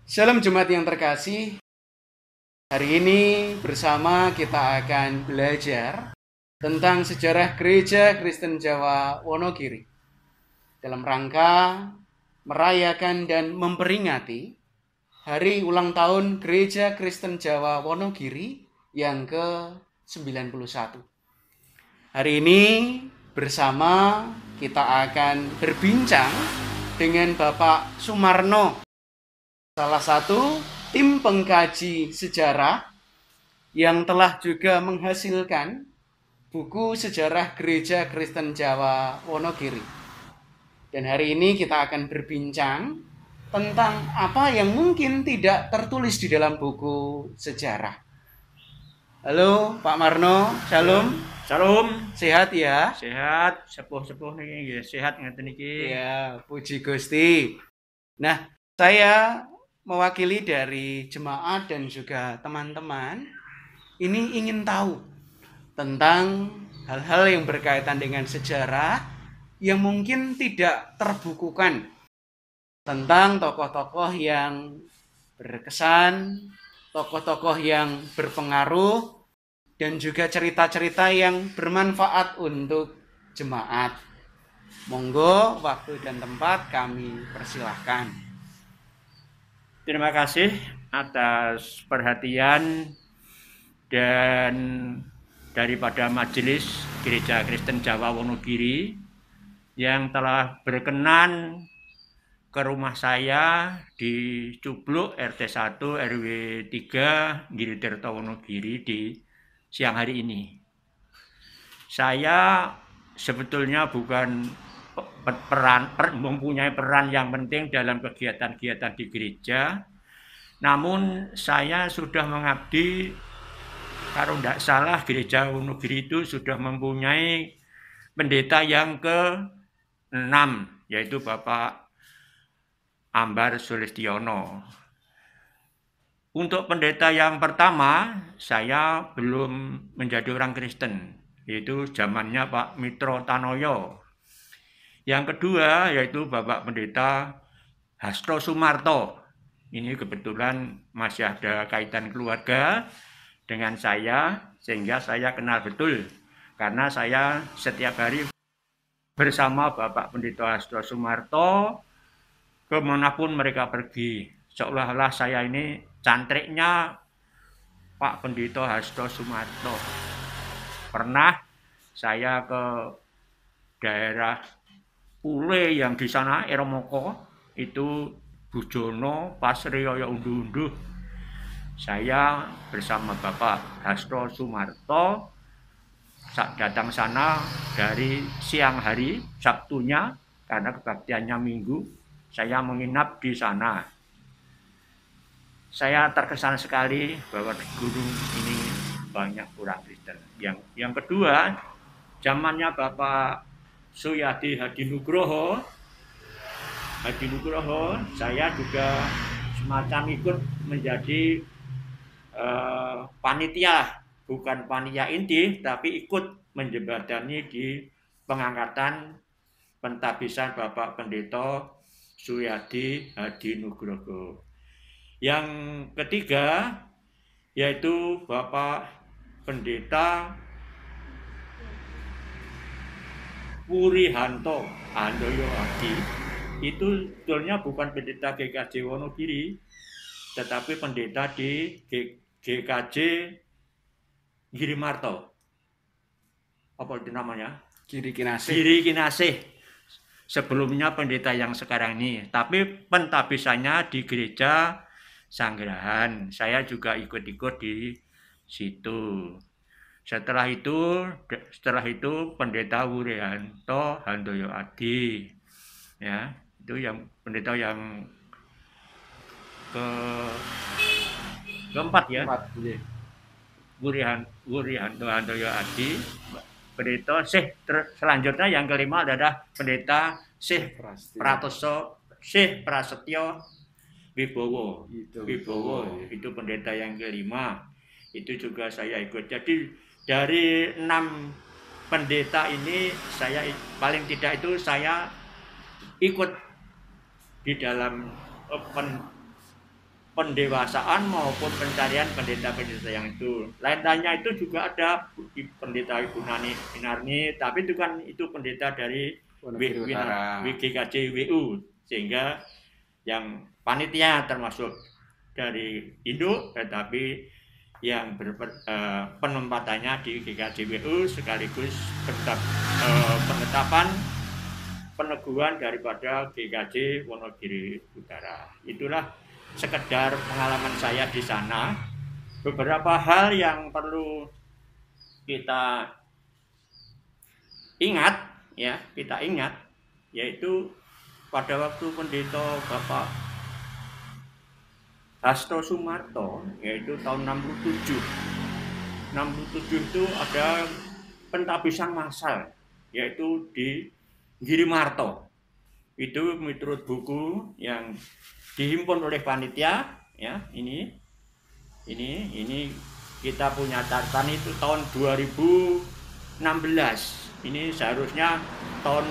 Shalom Jemaat yang terkasih. Hari ini bersama kita akan belajar tentang sejarah Gereja Kristen Jawa Wonogiri dalam rangka merayakan dan memperingati hari ulang tahun Gereja Kristen Jawa Wonogiri yang ke-91. Hari ini bersama kita akan berbincang dengan Bapak Sumarno, salah satu tim pengkaji sejarah yang telah juga menghasilkan buku sejarah Gereja Kristen Jawa Wonogiri. Dan hari ini kita akan berbincang tentang apa yang mungkin tidak tertulis di dalam buku sejarah. Halo Pak Marno, shalom. Shalom. Sehat ya? Sehat, sepuh-sepuh niki nggih sehat ngeten niki. Ya, puji Gusti. Nah, saya mewakili dari jemaat dan juga teman-teman ini ingin tahu tentang hal-hal yang berkaitan dengan sejarah yang mungkin tidak terbukukan, tentang tokoh-tokoh yang berkesan, tokoh-tokoh yang berpengaruh, dan juga cerita-cerita yang bermanfaat untuk jemaat. Monggo, waktu dan tempat kami persilahkan. Terima kasih atas perhatian dan daripada Majelis Gereja Kristen Jawa Wonogiri yang telah berkenan ke rumah saya di Cubluk RT 1 RW 3 Giritirto Wonogiri di siang hari ini. Saya sebetulnya bukan mempunyai peran yang penting dalam kegiatan-kegiatan di gereja, namun saya sudah mengabdi, kalau tidak salah Gereja Wonogiri itu sudah mempunyai pendeta yang ke-6, yaitu Bapak Ambar Sulistiono. Untuk pendeta yang pertama, saya belum menjadi orang Kristen, yaitu zamannya Pak Mitro Tanoyo. Yang kedua yaitu Bapak Pendeta Hasto Sumarto. Ini kebetulan masih ada kaitan keluarga dengan saya, sehingga saya kenal betul. Karena saya setiap hari bersama Bapak Pendeta Hasto Sumarto kemanapun mereka pergi. Seolah-olah saya ini cantriknya Pak Pendeta Hasto Sumarto. Pernah saya ke daerah Pule yang di sana Eromoko itu Bujono pas Riyaya unduh-unduh, saya bersama Bapak Hasto Sumarto datang sana dari siang hari Sabtunya karena kebaktiannya Minggu. Saya menginap di sana. Saya terkesan sekali bahwa di gunung ini banyak orang Kristen. Yang kedua, zamannya Bapak Suyadi Hadinugroho, saya juga semacam ikut menjadi panitia, bukan panitia inti, tapi ikut menjembatani di pengangkatan pentabisan Bapak Pendeta Suyadi Hadinugroho. Yang ketiga yaitu Bapak Pendeta Wurihanto Handoyo Adi. Itu sebetulnya bukan pendeta GKJ Wonogiri, tetapi pendeta di GKJ Girimarto. Apa itu namanya? Giri Kinasih. Giri Kinasih. Sebelumnya pendeta yang sekarang ini, tapi pentabisannya di gereja Sanggerahan. Saya juga ikut-ikut di situ. Setelah itu Pendeta Wurihanto Handoyo Adi, ya, itu yang pendeta yang keempat ya. Wurihanto Handoyo Adi, pendeta selanjutnya yang kelima adalah pendeta Prasetyo Wibowo. Itu pendeta yang kelima. Itu juga saya ikut. Jadi dari 6 pendeta ini saya paling tidak itu saya ikut di dalam pendewasaan maupun pencarian pendeta-pendeta yang itu. Lain-lainnya itu juga ada pendeta Ibu Nani Inarni, tapi itu kan itu pendeta dari WGKJ WU, sehingga yang panitia termasuk dari Indo, tetapi yang penempatannya di GKJ WU sekaligus penetapan peneguhan daripada GKJ Wonogiri Utara. Itulah sekedar pengalaman saya di sana. Beberapa hal yang perlu kita ingat, yaitu pada waktu pendeta Bapak Hasto Sumarto, yaitu tahun 67 itu ada pentabisan massal, yaitu di Girimarto. Itu menurut buku yang dihimpun oleh panitia, ya, ini kita punya catatan itu tahun 2016. Ini seharusnya tahun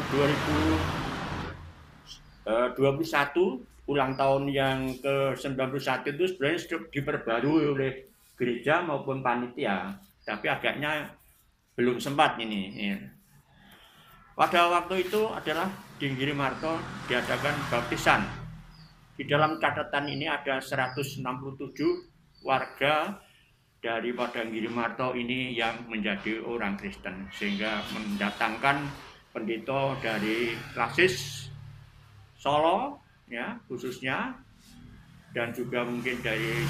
2021, ulang tahun yang ke-91 itu sebenarnya sudah diperbarui oleh gereja maupun panitia, tapi agaknya belum sempat ini. Ya. Pada waktu itu adalah di Girimarto diadakan baptisan. Di dalam catatan ini ada 167 warga daripada Girimarto ini yang menjadi orang Kristen, sehingga mendatangkan pendeta dari Klasis Solo, ya, khususnya, dan juga mungkin dari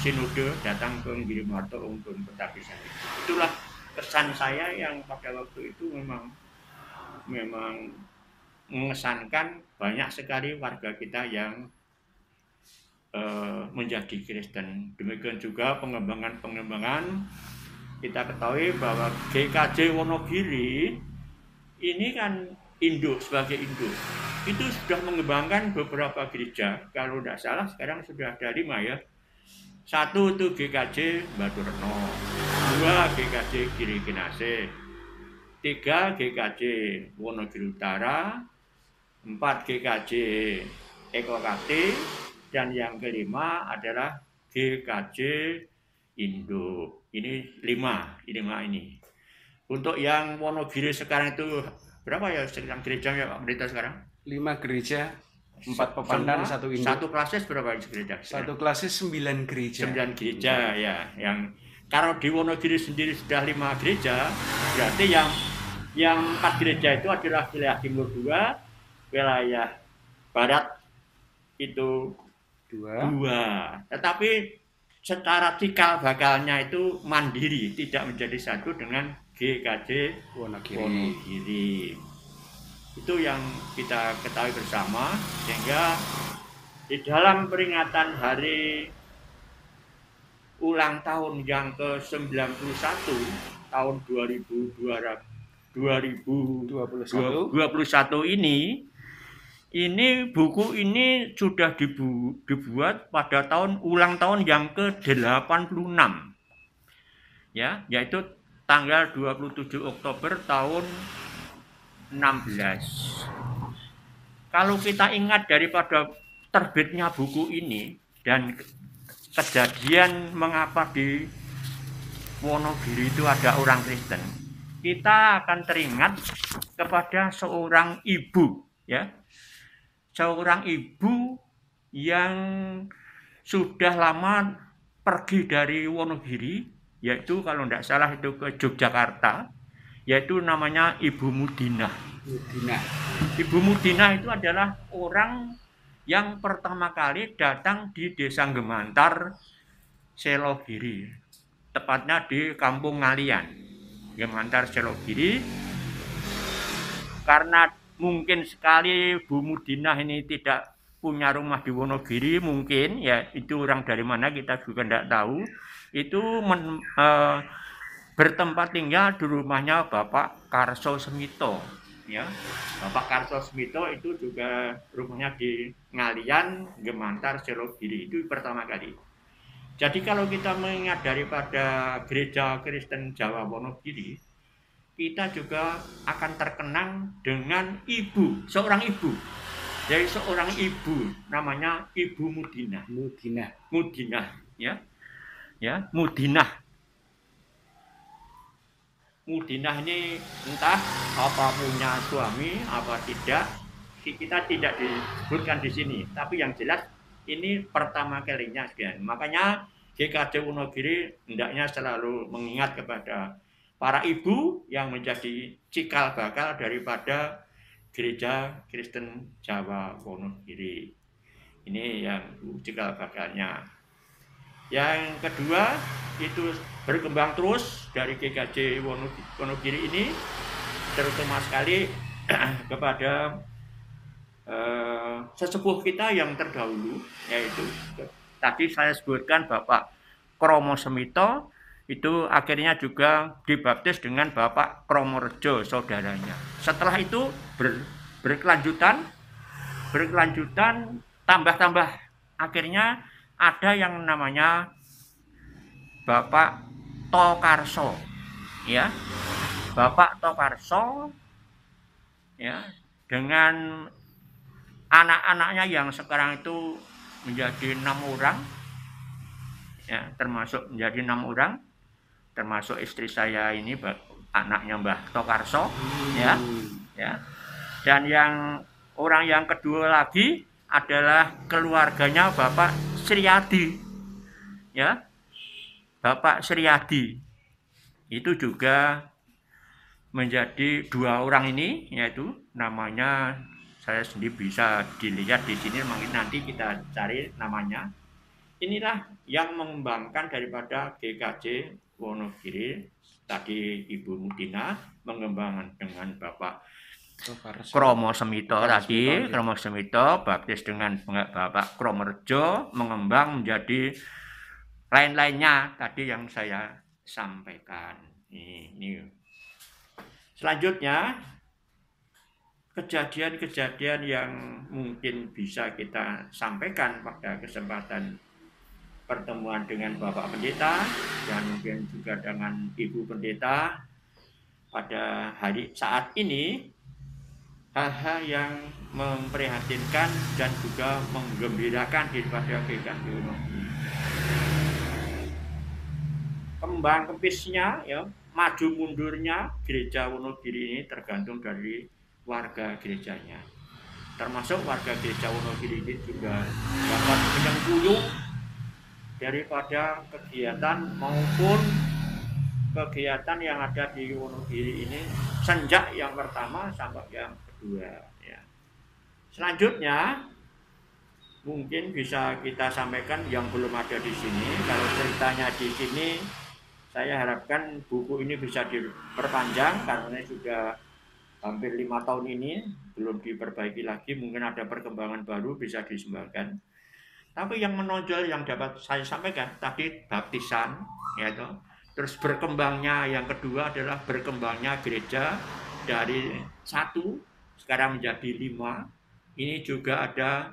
sinode datang ke Girimarto untuk pentabisan. Itulah kesan saya yang pada waktu itu memang mengesankan. Banyak sekali warga kita yang menjadi Kristen. Demikian juga pengembangan kita ketahui bahwa GKJ Wonogiri ini kan induk, sebagai induk itu sudah mengembangkan beberapa gereja. Kalau tidak salah sekarang sudah ada 5, ya. 1 itu GKJ Batu Reno, 2 GKJ Giri Kinase, 3 GKJ Wonogiri Utara, 4 GKJ Eko Kati, dan yang kelima adalah GKJ Indo. Ini 5 ini. Untuk yang Wonogiri sekarang itu berapa ya sekarang gerejanya Pak Pendeta sekarang? 5 gereja, 4 pepandan, 1 induk. Satu klasis berapa gereja? Satu klasis 9 gereja. 9 gereja, ya. Yang kalau di Wonogiri sendiri sudah 5 gereja, berarti yang 4 gereja itu adalah wilayah timur 2, wilayah barat itu 2. Tetapi secara cikal bakalnya itu mandiri, tidak menjadi satu dengan GKJ Wonogiri. Itu yang kita ketahui bersama, sehingga di dalam peringatan hari ulang tahun yang ke-91 tahun 2021 ini buku ini sudah dibuat pada ulang tahun yang ke-86, ya, yaitu tanggal 27 Oktober tahun 16. Kalau kita ingat daripada terbitnya buku ini dan kejadian mengapa di Wonogiri itu ada orang Kristen, kita akan teringat kepada seorang ibu, ya. Seorang ibu yang sudah lama pergi dari Wonogiri, yaitu kalau tidak salah itu ke Yogyakarta, yaitu namanya Ibu Mudinah. Ibu Mudinah itu adalah orang yang pertama kali datang di Desa Gemantar, Selogiri, tepatnya di Kampung Ngalian, Gemantar, Selogiri. Karena mungkin sekali Bu Mudinah ini tidak punya rumah di Wonogiri, mungkin, ya, itu orang dari mana kita juga tidak tahu. Itu bertempat tinggal di rumahnya Bapak Karso Semito, ya. Bapak Karso Semito itu juga rumahnya di Ngalian, Gemantar, Selogiri, itu pertama kali. Jadi kalau kita mengingat daripada gereja Kristen Jawa Wonogiri, kita juga akan terkenang dengan seorang ibu dari seorang ibu, namanya Ibu Mudinah. Mudinah, ya, Mudinah. Mudinah ini entah apa punya suami apa tidak, kita tidak disebutkan di sini. Tapi yang jelas ini pertama kalinya, sekian. Makanya GKJ Wonogiri hendaknya selalu mengingat kepada para ibu yang menjadi cikal bakal daripada Gereja Kristen Jawa Wonogiri. Ini yang cikal bakalnya. Yang kedua itu berkembang terus dari GKJ Wonogiri ini, terutama sekali kepada sesepuh kita yang terdahulu, yaitu tadi saya sebutkan Bapak Kromo Semito, itu akhirnya juga dibaptis dengan Bapak Kromorejo, saudaranya. Setelah itu berkelanjutan, tambah, akhirnya ada yang namanya Bapak Tokarso, ya, Bapak Tokarso, ya, dengan anak-anaknya yang sekarang itu menjadi 6 orang, ya, termasuk menjadi 6 orang, termasuk istri saya ini, anaknya Mbah Tokarso, ya, dan yang orang yang kedua lagi adalah keluarganya Bapak Sriadi, ya, Bapak Sriadi itu juga menjadi 2 orang ini, yaitu namanya saya sendiri bisa dilihat di sini, mungkin nanti kita cari namanya. Inilah yang mengembangkan daripada GKJ Wonogiri. Tadi Ibu Mudinah mengembangkan dengan Bapak Kromo Semito tadi, Kromo Semito baptis dengan Bapak Kromorejo, mengembang menjadi lain-lainnya tadi yang saya sampaikan. Ini. Selanjutnya kejadian-kejadian yang mungkin bisa kita sampaikan pada kesempatan pertemuan dengan Bapak Pendeta dan mungkin juga dengan Ibu Pendeta pada hari saat ini, hal-hal yang memprihatinkan dan juga menggembirakan daripada GKJ Wonogiri. Kembang kepisnya, ya, maju mundurnya Gereja Wonogiri ini tergantung dari warga gerejanya. Termasuk warga Gereja Wonogiri ini juga dapat menyengkuyung daripada kegiatan maupun kegiatan yang ada di Wonogiri ini sejak yang pertama sampai yang kedua, ya. Selanjutnya mungkin bisa kita sampaikan yang belum ada di sini. Kalau ceritanya di sini, saya harapkan buku ini bisa diperpanjang karena sudah hampir 5 tahun ini belum diperbaiki lagi. Mungkin ada perkembangan baru bisa disumbangkan. Tapi yang menonjol yang dapat saya sampaikan tadi baptisan, yaitu terus berkembangnya yang kedua adalah berkembangnya gereja dari 1 sekarang menjadi 5. Ini juga ada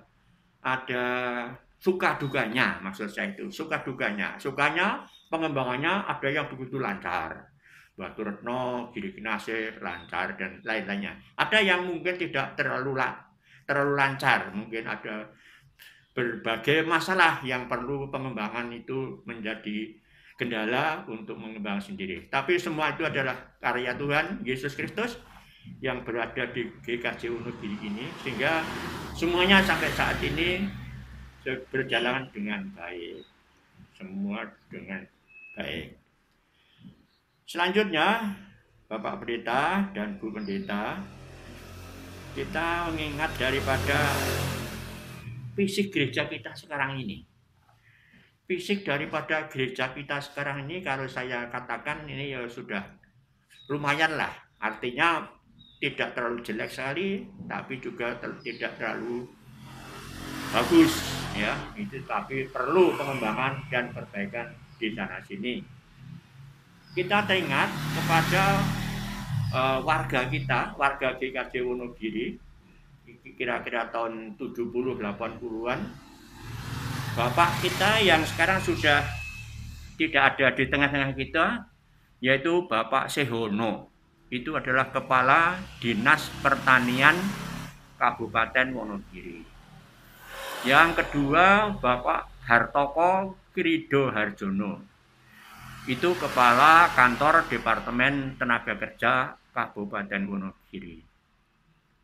suka dukanya, maksud saya itu suka dukanya. Sukanya pengembangannya ada yang begitu lancar, Batu Retno, Giri Kinasih lancar dan lain-lainnya. Ada yang mungkin tidak terlalu lancar, mungkin ada berbagai masalah yang perlu pengembangan itu menjadi kendala untuk mengembang sendiri. Tapi semua itu adalah karya Tuhan Yesus Kristus yang berada di GKJ Wonogiri ini, sehingga semuanya sampai saat ini berjalan dengan baik. Semua dengan baik. Selanjutnya, Bapak Pendeta dan Bu Pendeta, kita mengingat daripada fisik gereja kita sekarang ini. Fisik daripada gereja kita sekarang ini, kalau saya katakan ini ya sudah lumayan lah. Artinya tidak terlalu jelek sekali, tapi juga tidak terlalu bagus, ya. Itu tapi perlu pengembangan dan perbaikan di sana sini. Kita teringat kepada warga kita, warga GKJ Wonogiri, kira-kira tahun 70-80-an, Bapak kita yang sekarang sudah tidak ada di tengah-tengah kita, yaitu Bapak Sehono. Itu adalah Kepala Dinas Pertanian Kabupaten Wonogiri. Yang kedua Bapak Hartoko Krido Harjono, itu Kepala Kantor Departemen Tenaga Kerja Kabupaten Wonogiri.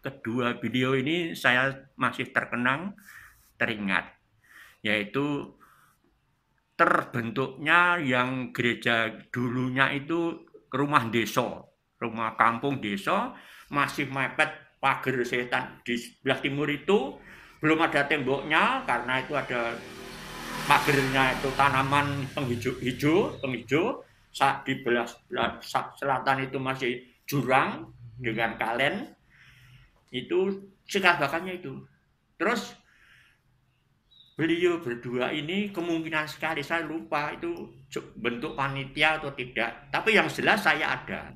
Kedua beliau ini saya masih teringat, yaitu terbentuknya yang gereja dulunya itu rumah desa, rumah kampung desa, masih mepet pagar setan. Di sebelah timur itu belum ada temboknya karena itu ada pagernya itu tanaman penghijau. Saat di belah selatan itu masih jurang dengan kalen. Itu cikal bakalnya itu. Terus beliau berdua ini kemungkinan sekali, saya lupa itu bentuk panitia atau tidak, tapi yang jelas saya ada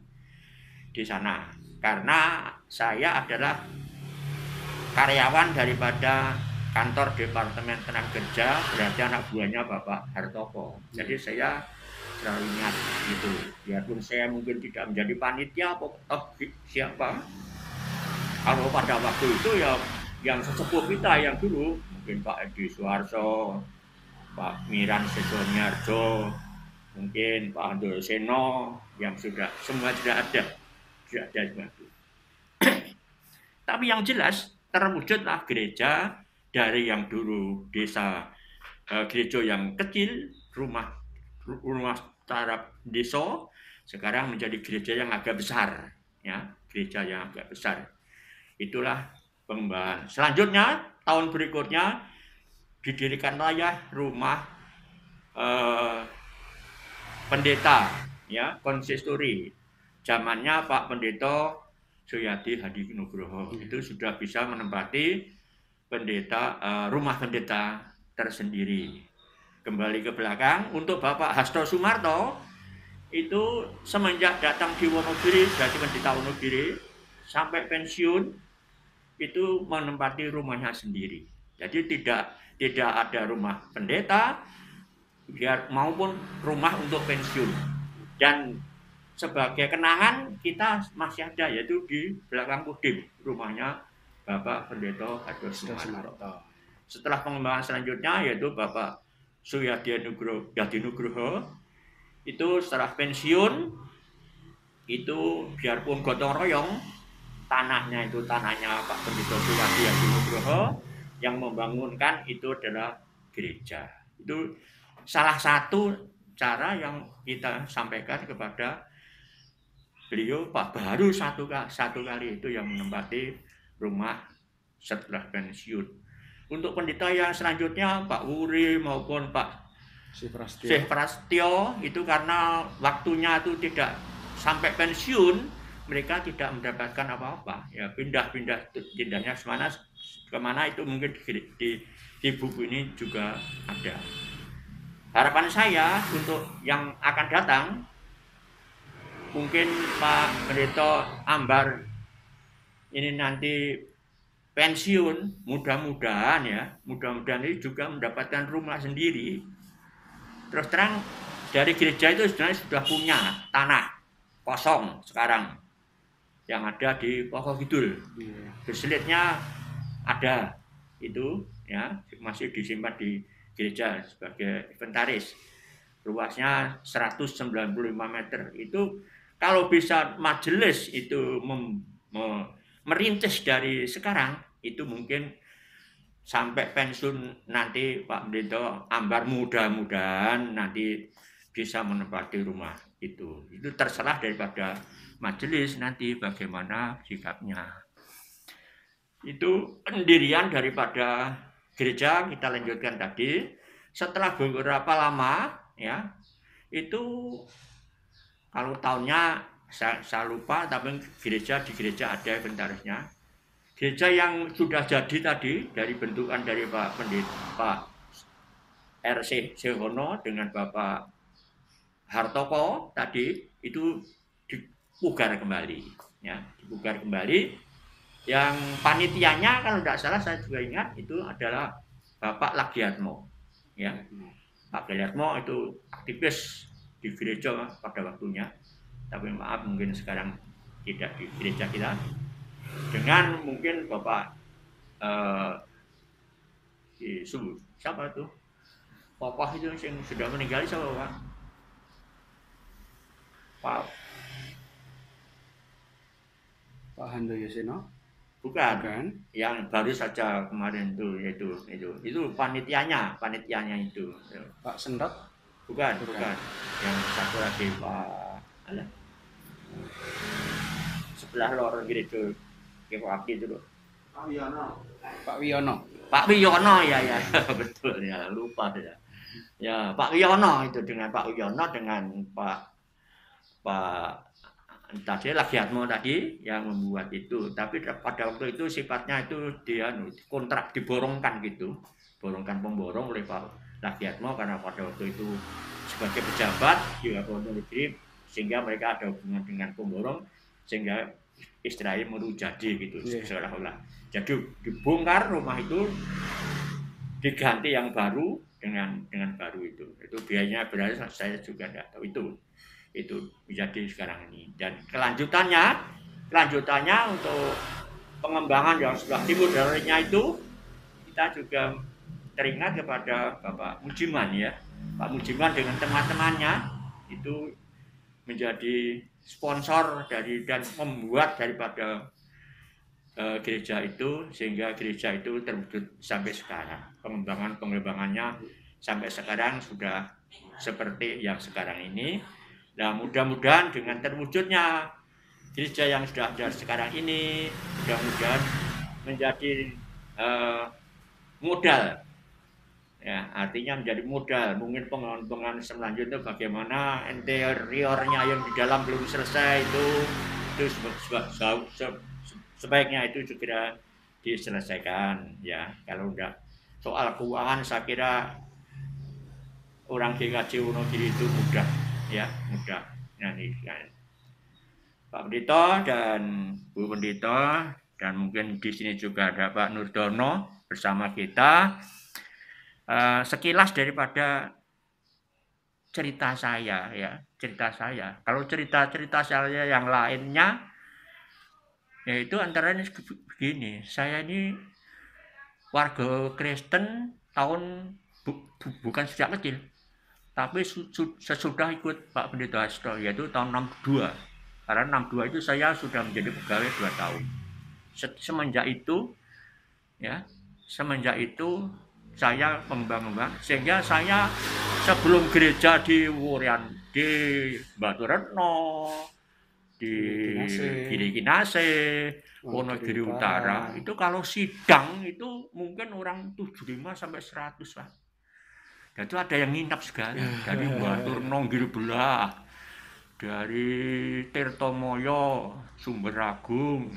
di sana karena saya adalah karyawan daripada kantor Departemen Tenaga Kerja, berarti anak buahnya Bapak Hartoko. Jadi saya selalu ingat itu, biarpun saya mungkin tidak menjadi panitia atau siapa. Kalau pada waktu itu ya yang sesepuh kita yang dulu, mungkin Pak Edi Suharso, Pak Miran Sesoniarjo, mungkin Pak Andol Seno, yang semua sudah ada itu. Tapi yang jelas terwujudlah gereja dari yang dulu desa, gereja yang kecil, rumah taraf desa, sekarang menjadi gereja yang agak besar, ya, gereja yang agak besar. Itulah pengembangan. Selanjutnya tahun berikutnya didirikanlah ya rumah pendeta, ya, konsistori. Zamannya Pak Pendeta Suyadi Hadi Nugroho itu sudah bisa menempati rumah pendeta tersendiri. Kembali ke belakang, untuk Bapak Hasto Sumarto itu semenjak datang di Wonogiri, jadi pendeta Wonogiri, sampai pensiun itu menempati rumahnya sendiri. Jadi tidak ada rumah pendeta maupun rumah untuk pensiun. Dan sebagai kenangan kita masih ada, yaitu di belakang Pudim, rumahnya Bapak Pendeta Hasto Sumarto. Setelah pengembangan selanjutnya yaitu Bapak Suyadi Nugroho, itu setelah pensiun itu biarpun gotong royong, tanahnya Pak Pendeta Suyadi Nugroho yang membangunkan itu adalah gereja. Itu salah satu cara yang kita sampaikan kepada beliau, Pak, baru satu kali itu yang menempati rumah setelah pensiun. Untuk pendeta yang selanjutnya Pak Wuri maupun Pak Syekh Prastio itu karena waktunya itu tidak sampai pensiun, mereka tidak mendapatkan apa-apa. Ya pindahnya kemana itu mungkin di buku ini juga ada. Harapan saya untuk yang akan datang, mungkin Pak Pendeta Ambar ini nanti pensiun, mudah-mudahan ini juga mendapatkan rumah sendiri. Terus terang dari gereja itu sebenarnya sudah punya tanah kosong sekarang yang ada di Pokok Kidul. Berselitnya ada itu, ya, masih disimpan di gereja sebagai inventaris. Luasnya 195 meter. Itu kalau bisa majelis itu merintis dari sekarang, itu mungkin sampai pensiun nanti Pak Pendeta Ambar mudah-mudahan nanti bisa menempati rumah itu. Itu terserah daripada majelis nanti bagaimana sikapnya. Itu pendirian daripada gereja kita lanjutkan tadi. Setelah beberapa lama, ya, itu kalau tahunnya saya lupa, tapi di gereja ada inventarisnya. Gereja yang sudah jadi tadi dari bentukan dari Pak R.C. Sehono dengan Bapak Hartoko tadi itu dipugar kembali, ya, dipugar kembali. Yang panitianya kalau tidak salah saya juga ingat itu adalah Bapak Lagiatmo, ya. Pak Lagiatmo itu aktivis di gereja pada waktunya, tapi maaf mungkin sekarang tidak di gereja kita. Dengan mungkin Bapak Siapa tuh? Papa itu yang sudah meninggal siapa Pak? Pak Pak Handoyo Seno. bukan. Bukan. Yang baru saja kemarin tuh itu panitianya itu. Pak Sendot. Bukan. Yang satu lagi Pak sebelah lor gitu Kewaki itu loh. Pak Wiono. Pak Wiono ya betul ya, lupa ya. Ya Pak Wiono itu dengan Pak Wiono dengan Pak tadi Lagiatmo tadi yang membuat itu, tapi pada waktu itu sifatnya itu dia kontrak diborongkan gitu, borongkan pemborong oleh Pak Lagiatmo karena pada waktu itu sebagai pejabat di Kapolda Negeri, sehingga mereka ada hubungan dengan pemborong sehingga istilahnya mau jadi gitu seolah-olah. Jadi dibongkar rumah itu diganti yang baru dengan baru itu biayanya berarti saya juga tidak tahu itu menjadi sekarang ini. Dan kelanjutannya untuk pengembangan yang sebelah timur darinya itu kita juga teringat kepada Bapak Mujiman ya. Pak Mujiman dengan teman-temannya itu menjadi sponsor dari dan membuat daripada gereja itu sehingga gereja itu terwujud sampai sekarang. Pengembangannya sampai sekarang sudah seperti yang sekarang ini. Nah, mudah-mudahan dengan terwujudnya gereja yang sudah ada sekarang ini, mudah-mudahan menjadi modal. Ya, artinya menjadi modal. Mungkin pengembangan selanjutnya bagaimana interiornya yang di dalam belum selesai itu sebaiknya itu segera diselesaikan ya. Kalau enggak soal keuangan saya kira orang GKJ Wonogiri itu mudah. Nah, ini kan. Pak Pendeta dan Bu Pendeta dan mungkin di sini juga ada Pak Nurdono bersama kita. Sekilas daripada cerita saya ya, Kalau cerita saya yang lainnya yaitu antara ini begini, saya ini warga Kristen bukan sejak kecil, tapi sesudah ikut Pak Pendeta Hasto yaitu tahun 62. Karena 62 itu saya sudah menjadi pegawai 2 tahun. Semenjak itu saya mengembang sehingga saya sebelum gereja di Wurian, di Batu Retno, di Giri Kinase, Wonogiri Utara, itu kalau sidang itu mungkin orang 75 sampai 100 lah. Dan itu ada yang nginap sekali dari Batu Retno, Giri Belah, dari Tirtomoyo, Sumberagung,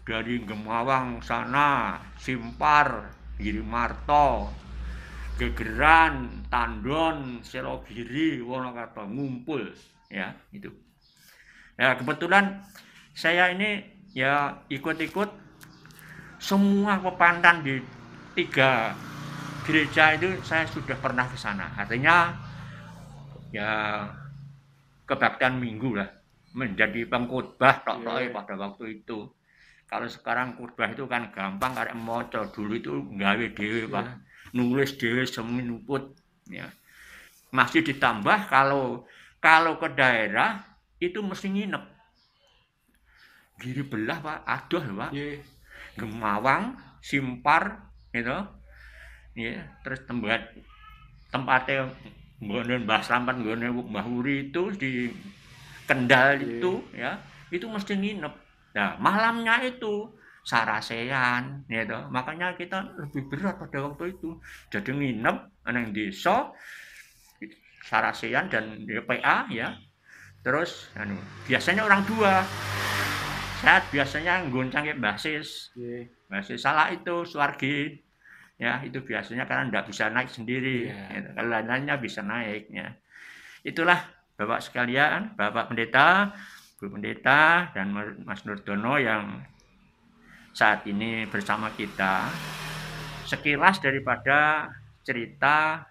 dari Gemawang sana, Simpar, Giri Marto, Gegeran, Tandon, Selogiri, Wonokarto ngumpul ya itu. Ya kebetulan saya ini ya ikut-ikut semua pepandan di 3 gereja itu saya sudah pernah ke sana. Artinya ya kebaktian minggu lah, menjadi pengkhotbah pada waktu itu. Kalau sekarang khotbah itu kan gampang karena moco, dulu itu nggawe dhewe Pak. Nulis dhewe seminuput ya. Masih ditambah kalau ke daerah itu mesti nginep. Giri Belah Pak, aduh Pak. Gemawang, Simpar gitu. Ya, terus tempatnya nggon Mbah Slamet, nggone Mbah Wuri itu di Kendal itu ya, itu mesti nginep. Nah, malamnya itu sarasean gitu. Makanya kita lebih berat pada waktu itu. Jadi nginep nang desa sarasean dan PA ya. Terus biasanya orang 2. Saya biasanya goncang Mbah Sis. Mbah Sis salah itu Suwargi. Ya, itu biasanya karena enggak bisa naik sendiri. Gitu. Kalau lainnya bisa naik ya. Itulah Bapak sekalian, Bapak Pendeta, Bu Pendeta dan Mas Nurdono yang saat ini bersama kita. Sekilas daripada cerita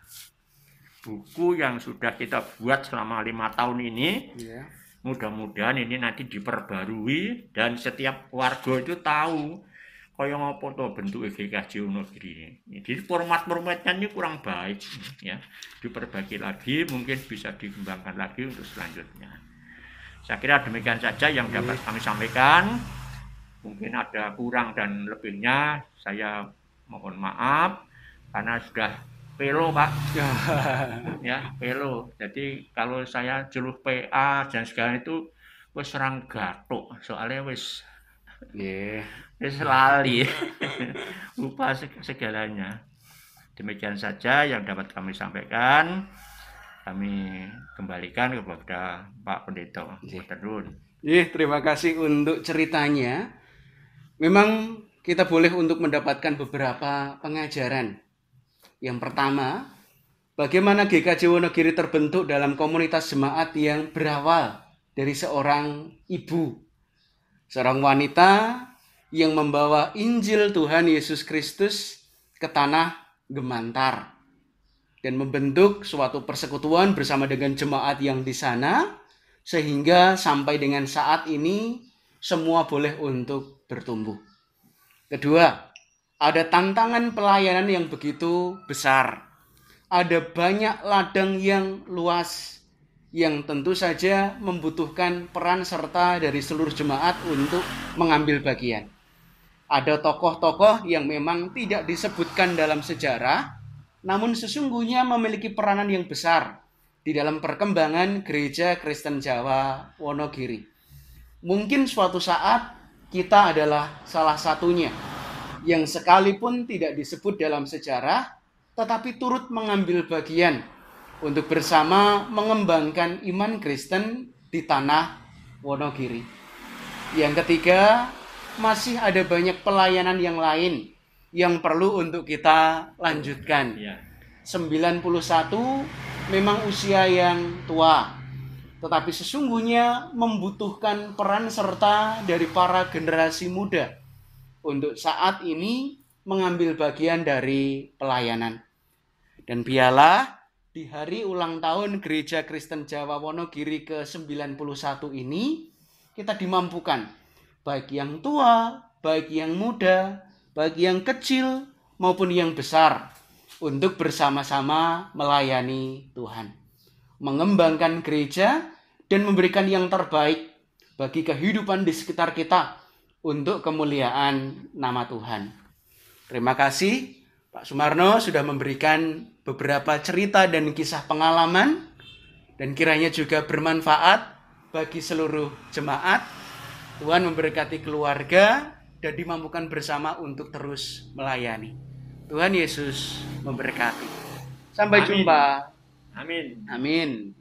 buku yang sudah kita buat selama 5 tahun ini. Mudah-mudahan ini nanti diperbarui dan setiap warga itu tahu kaya ngopo to bentuke GKJ Wonogiri ini. Jadi formatnya ini kurang baik ya. Diperbaiki lagi, mungkin bisa dikembangkan lagi untuk selanjutnya. Saya kira demikian saja yang dapat kami sampaikan. Mungkin ada kurang dan lebihnya, saya mohon maaf karena sudah pelo Pak. Ya, pelo. Jadi kalau saya juluh PA dan segala itu wis serang gatuk, soalnya wis lali. Lupa segalanya. Demikian saja yang dapat kami sampaikan. Kami kembalikan kepada Pak Pendeta. Terima kasih untuk ceritanya. Memang kita boleh untuk mendapatkan beberapa pengajaran. Yang pertama, bagaimana GKJ Wonogiri terbentuk dalam komunitas jemaat yang berawal dari seorang ibu, seorang wanita yang membawa Injil Tuhan Yesus Kristus ke tanah Gemantar dan membentuk suatu persekutuan bersama dengan jemaat yang di sana, sehingga sampai dengan saat ini semua boleh untuk bertumbuh. Kedua, ada tantangan pelayanan yang begitu besar. Ada banyak ladang yang luas yang tentu saja membutuhkan peran serta dari seluruh jemaat untuk mengambil bagian. Ada tokoh-tokoh yang memang tidak disebutkan dalam sejarah, namun sesungguhnya memiliki peranan yang besar di dalam perkembangan Gereja Kristen Jawa Wonogiri. Mungkin suatu saat kita adalah salah satunya yang sekalipun tidak disebut dalam sejarah, tetapi turut mengambil bagian untuk bersama mengembangkan iman Kristen di tanah Wonogiri. Yang ketiga, masih ada banyak pelayanan yang lain yang perlu untuk kita lanjutkan. 91 memang usia yang tua, tetapi sesungguhnya membutuhkan peran serta dari para generasi muda untuk saat ini mengambil bagian dari pelayanan. Dan biarlah di hari ulang tahun Gereja Kristen Jawa Wonogiri ke-91 ini kita dimampukan, baik yang tua, baik yang muda, baik yang kecil maupun yang besar, untuk bersama-sama melayani Tuhan, mengembangkan gereja dan memberikan yang terbaik bagi kehidupan di sekitar kita untuk kemuliaan nama Tuhan. Terima kasih Pak Sumarno sudah memberikan beberapa cerita dan kisah pengalaman, dan kiranya juga bermanfaat bagi seluruh jemaat. Tuhan memberkati keluarga dan dimampukan bersama untuk terus melayani. Tuhan Yesus memberkati. Sampai jumpa. Amin. Amin.